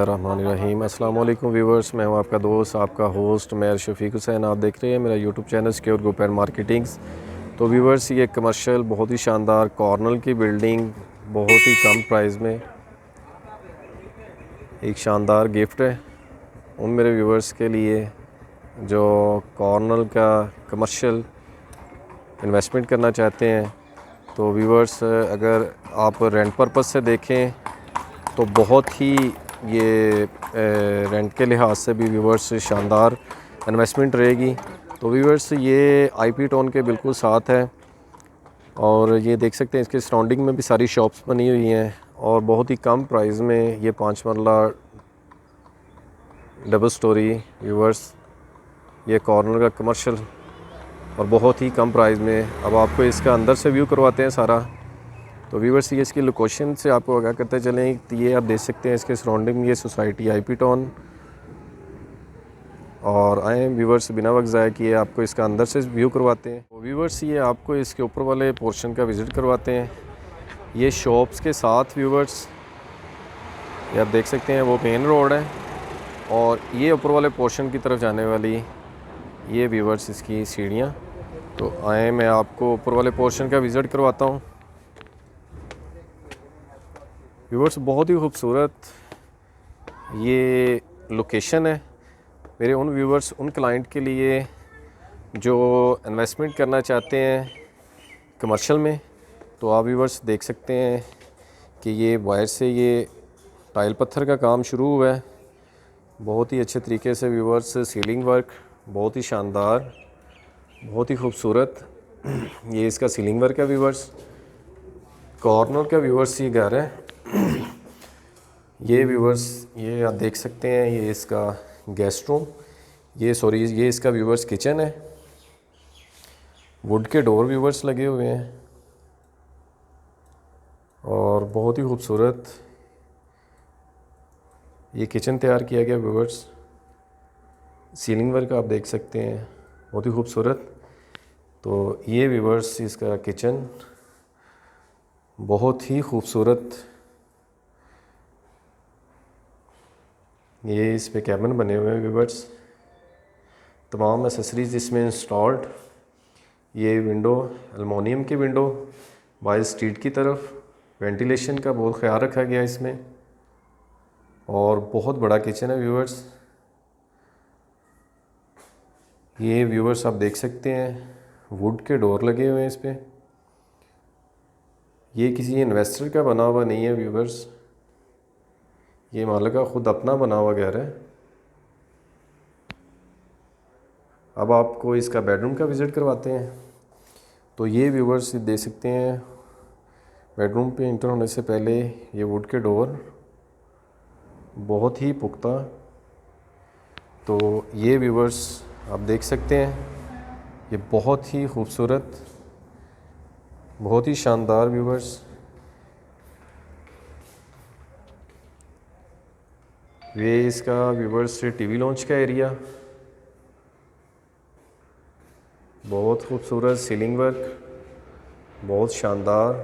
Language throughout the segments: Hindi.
बिस्मिल्लाहिर्रहमानिर्रहीम। अस्सलाम वालेकुम व्यूवर्स, मैं हूं आपका दोस्त, आपका होस्ट मैं शफीक हुसैन। आप देख रहे हैं मेरा YouTube channel secure group and marketings. तो व्यूवर्स, ये कमर्शियल बहुत ही शानदार कॉर्नर की बिल्डिंग बहुत ही कम प्राइस में एक शानदार गिफ्ट है उन मेरे व्यूवर्स के लिए जो कॉर्नर का कमर्शियल इन्वेस्टमेंट करना चाहते हैं। तो व्यूवर्स, अगर आप रेंट पर्पस से देखें तो बहुत ही ये रेंट के लिहाज से भी व्यूवर्स शानदार इन्वेस्टमेंट रहेगी। तो व्यूवर्स, ये आईपी टाउन के बिल्कुल साथ है और ये देख सकते हैं इसके सराउंडिंग में भी सारी शॉप्स बनी हुई हैं और बहुत ही कम प्राइस में ये 5 मरला डबल स्टोरी व्यूवर्स, ये कॉर्नर का कमर्शियल और बहुत ही कम प्राइस में। अब आपको इसका अंदर से व्यू करवाते हैं सारा। तो व्यूवर्स, ये इसकी लोकेशन से आपको आगाह करते चलें। तो ये आप देख सकते हैं इसके सराउंडिंग में ये सोसाइटी आईपी टाउन। और आए व्यूवर्स, बिना वक्त ज़ाया किए आपको इसका अंदर से व्यू करवाते हैं। तो व्यूवर्स, ये आपको इसके ऊपर वाले पोर्शन का विज़िट करवाते हैं। ये शॉप्स के साथ व्यूवर्स, ये आप देख सकते हैं वो मेन रोड है और ये ऊपर वाले पोर्शन की तरफ जाने वाली ये व्यूवर्स इसकी सीढ़ियाँ। तो आए मैं आपको ऊपर वाले पोर्शन का विज़िट करवाता हूँ। व्यूवर्स, बहुत ही खूबसूरत ये लोकेशन है मेरे उन व्यूवर्स, उन क्लाइंट के लिए जो इन्वेस्टमेंट करना चाहते हैं कमर्शियल में। तो आप व्यूवर्स देख सकते हैं कि ये वायर से ये टाइल पत्थर का काम शुरू हुआ है बहुत ही अच्छे तरीके से व्यूवर्स। सीलिंग वर्क बहुत ही शानदार, बहुत ही खूबसूरत ये इसका सीलिंग वर्क है व्यूवर्स। कॉर्नर का व्यूवर्स ये घर है। ये व्यूवर्स, ये आप देख सकते हैं ये इसका गेस्ट रूम, ये इसका व्यूवर्स किचन है। वुड के डोर व्यूवर्स लगे हुए हैं और बहुत ही खूबसूरत ये किचन तैयार किया गया व्यूवर्स। सीलिंग वर्क आप देख सकते हैं बहुत ही खूबसूरत। तो ये व्यूवर्स इसका किचन बहुत ही खूबसूरत, ये इस पे कैबिन बने हुए हैं व्यूवर्स। तमाम एसेसरीज इसमें इंस्टॉल्ड। ये विंडो एल्युमिनियम की विंडो बाय स्ट्रीट की तरफ, वेंटिलेशन का बहुत ख्याल रखा गया इसमें और बहुत बड़ा किचन है व्यूवर्स। ये व्यूवर्स आप देख सकते हैं वुड के डोर लगे हुए हैं इस पे। ये किसी इन्वेस्टर का बना हुआ नहीं है व्यूवर्स, ये मालिक का खुद अपना बना हुआ घर है। अब आपको इसका बेडरूम का विज़िट करवाते हैं। तो ये व्यूवर्स देख सकते हैं बेडरूम पे इंटर होने से पहले ये वुड के डोर बहुत ही पुख्ता। तो ये व्यूवर्स आप देख सकते हैं ये बहुत ही खूबसूरत, बहुत ही शानदार व्यूवर्स। ये इसका व्यूवर्स टीवी लॉन्च का एरिया, बहुत खूबसूरत सीलिंग वर्क, बहुत शानदार,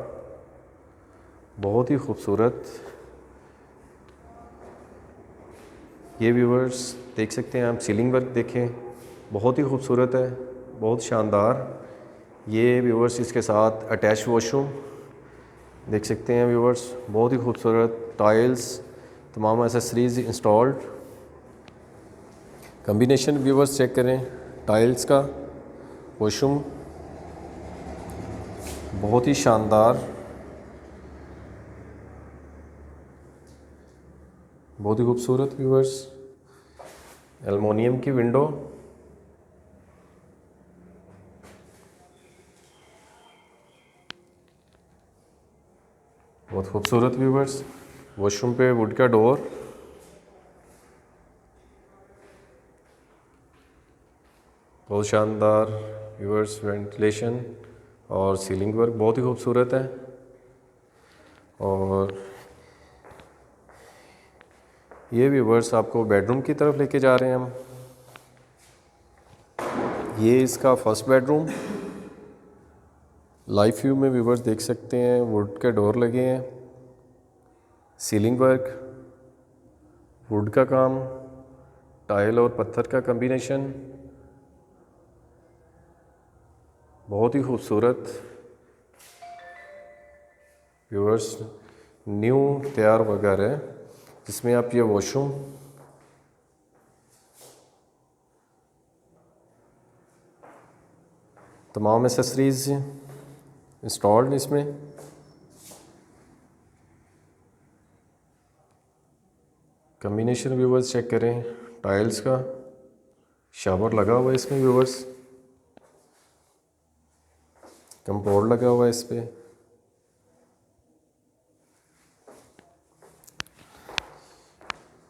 बहुत ही खूबसूरत। ये व्यूवर्स देख सकते हैं आप, सीलिंग वर्क देखें बहुत ही खूबसूरत है, बहुत शानदार। ये व्यूवर्स इसके साथ अटैच वॉशरूम देख सकते हैं व्यूवर्स, बहुत ही खूबसूरत। टाइल्स, तमाम accessories installed. Combination viewers check करें टाइल्स का, वॉशरूम बहुत ही शानदार, बहुत ही खूबसूरत व्यूवर्स। एल्युमिनियम की विंडो, बहुत खूबसूरत व्यूवर्स। वॉशरूम पे वुड का डोर, बहुत शानदार व्यूवर्स। वेंटिलेशन और सीलिंग वर्क बहुत ही खूबसूरत है। और ये व्यूवर्स आपको बेडरूम की तरफ लेके जा रहे हैं हम। ये इसका फर्स्ट बेडरूम, लाइव व्यू में व्यूवर्स देख सकते हैं वुड के डोर लगे हैं, सीलिंग वर्क वुड का काम, टाइल और पत्थर का कम्बिनेशन, बहुत ही खूबसूरत व्यूअर्स न्यू तैयार हुआ घर है, जिसमें आप ये वॉशरूम, तमाम एसेसरीज इंस्टॉल्ड इसमें। कम्बिनेशन व्यूअर्स चेक करें, टाइल्स का, शावर लगा हुआ है इसमें व्यूअर्स, कंपाउंड लगा हुआ है इस पर।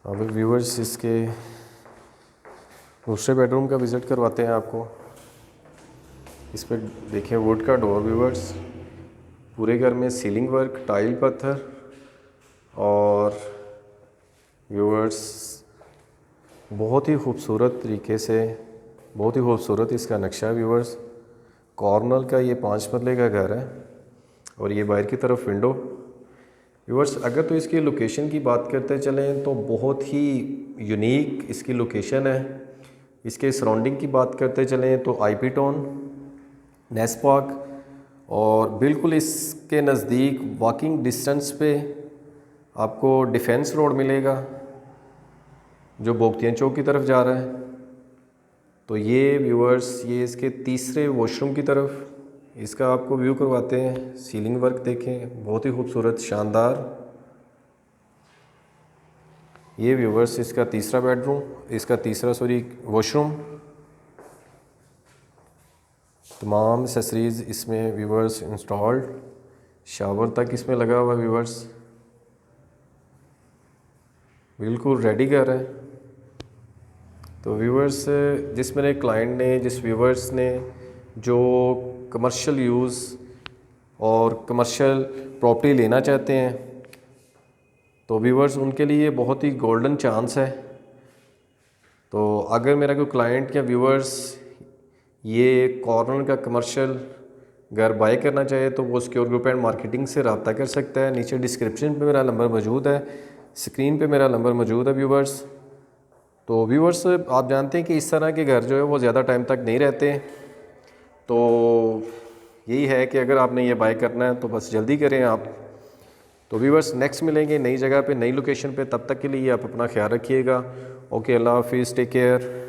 अब व्यूअर्स इसके दूसरे बेडरूम का विज़िट करवाते हैं आपको। इस पर देखें वुड का डोर व्यूअर्स, पूरे घर में सीलिंग वर्क, टाइल पत्थर और व्यूअर्स बहुत ही खूबसूरत तरीके से, बहुत ही खूबसूरत इसका नक्शा व्यूअर्स। कॉर्नर का ये 5 मरले का घर है और ये बाहर की तरफ विंडो व्यूअर्स। अगर तो इसकी लोकेशन की बात करते चलें तो बहुत ही यूनिक इसकी लोकेशन है। इसके सराउंडिंग की बात करते चलें तो IP टाउन, नेस पार्क और बिल्कुल इसके नज़दीक वॉकिंग डिस्टेंस पे आपको डिफेंस रोड मिलेगा जो बोगतियां चौक की तरफ जा रहा है। तो ये व्यूअर्स ये इसके तीसरे वॉशरूम की तरफ इसका आपको व्यू करवाते हैं। सीलिंग वर्क देखें, बहुत ही खूबसूरत, शानदार। ये व्यूअर्स इसका तीसरा बेडरूम, इसका तीसरा वॉशरूम। तमाम एक्सेसरीज इसमें व्यूअर्स इंस्टॉल्ड, शावर तक इसमें लगा हुआ व्यूअर्स, बिल्कुल रेडी घर है। तो व्यूअर्स जिस मेरे क्लाइंट ने, जिस व्यूअर्स ने जो कमर्शियल यूज़ और कमर्शियल प्रॉपर्टी लेना चाहते हैं, तो व्यूअर्स उनके लिए बहुत ही गोल्डन चांस है। तो अगर मेरा कोई क्लाइंट या व्यूअर्स ये कॉर्नर का कमर्शियल घर बाय करना चाहे तो वो सिक्योर ग्रुप एंड मार्केटिंग से रब्ता कर सकता है। नीचे डिस्क्रिप्शन पे मेरा नंबर मौजूद है, स्क्रीन पे मेरा नंबर मौजूद है व्यूअर्स। तो व्यूअर्स आप जानते हैं कि इस तरह के घर जो है वो ज़्यादा टाइम तक नहीं रहते, तो यही है कि अगर आपने ये बाय करना है तो बस जल्दी करें आप। तो व्यूअर्स नेक्स्ट मिलेंगे नई जगह पे, नई लोकेशन पे, तब तक के लिए आप अपना ख्याल रखिएगा। ओके, अल्लाह हाफिज़, टेक केयर।